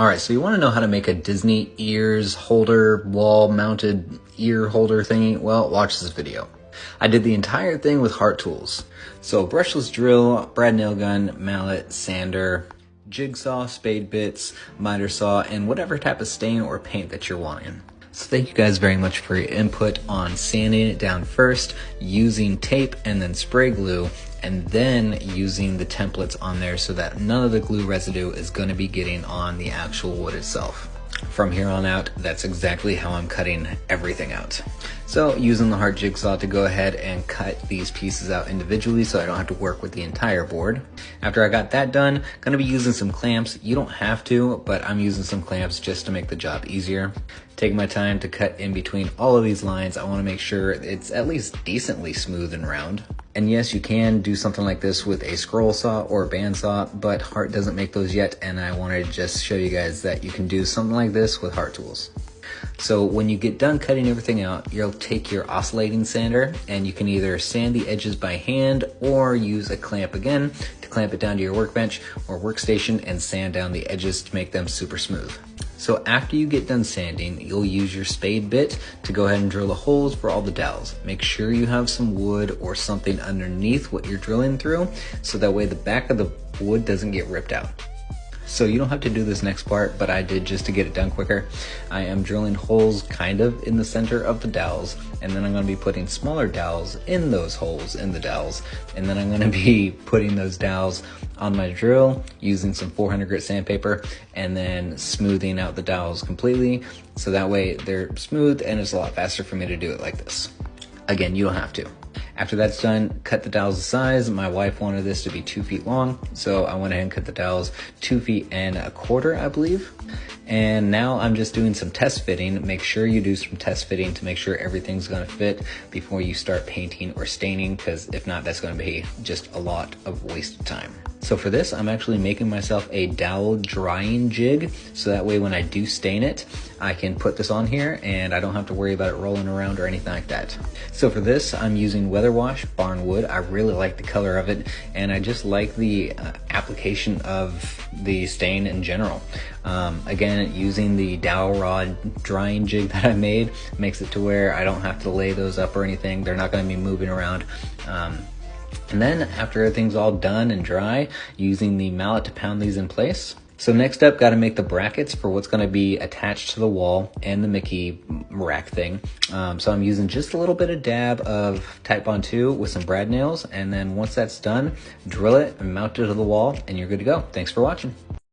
Alright, so you want to know how to make a Disney ears holder, wall mounted ear holder thingy? Well, watch this video. I did the entire thing with Heart Tools. So brushless drill, brad nail gun, mallet, sander, jigsaw, spade bits, miter saw, and whatever type of stain or paint that you're wanting. So thank you guys very much for your input on sanding it down first, using tape and then spray glue, and then using the templates on there so that none of the glue residue is going to be getting on the actual wood itself. From here on out, that's exactly how I'm cutting everything out. So using the Heart jigsaw to go ahead and cut these pieces out individually so I don't have to work with the entire board. After I got that done, gonna be using some clamps. You don't have to, but I'm using some clamps just to make the job easier. Taking my time to cut in between all of these lines. I wanna make sure it's at least decently smooth and round. And yes, you can do something like this with a scroll saw or a bandsaw, but Heart doesn't make those yet, and I wanted to just show you guys that you can do something like this with Heart tools. So when you get done cutting everything out, you'll take your oscillating sander and you can either sand the edges by hand or use a clamp again to clamp it down to your workbench or workstation and sand down the edges to make them super smooth. So after you get done sanding, you'll use your spade bit to go ahead and drill the holes for all the dowels. Make sure you have some wood or something underneath what you're drilling through, so that way the back of the wood doesn't get ripped out. So you don't have to do this next part, but I did just to get it done quicker. I am drilling holes kind of in the center of the dowels, and then I'm going to be putting smaller dowels in those holes in the dowels, and then I'm going to be putting those dowels on my drill using some 400 grit sandpaper and then smoothing out the dowels completely, so that way they're smooth and it's a lot faster for me to do it like this. Again, you don't have to. After that's done, cut the dowels to size. My wife wanted this to be 2 feet long, so I went ahead and cut the dowels 2 feet and a quarter, I believe. And now I'm just doing some test fitting. Make sure you do some test fitting to make sure everything's gonna fit before you start painting or staining, because if not, that's gonna be just a lot of wasted time. So for this, I'm actually making myself a dowel drying jig, so that way when I do stain it, I can put this on here and I don't have to worry about it rolling around or anything like that. So for this, I'm using Weather Wash Barnwood. I really like the color of it, and I just like the application of the stain in general. Again, using the dowel rod drying jig that I made makes it to where I don't have to lay those up or anything. They're not going to be moving around. And then after everything's all done and dry, using the mallet to pound these in place. So next up, got to make the brackets for what's going to be attached to the wall and the Mickey rack thing. So I'm using just a little bit of dab of Titebond 2 with some brad nails, and then once that's done, drill it and mount it to the wall and you're good to go. Thanks for watching.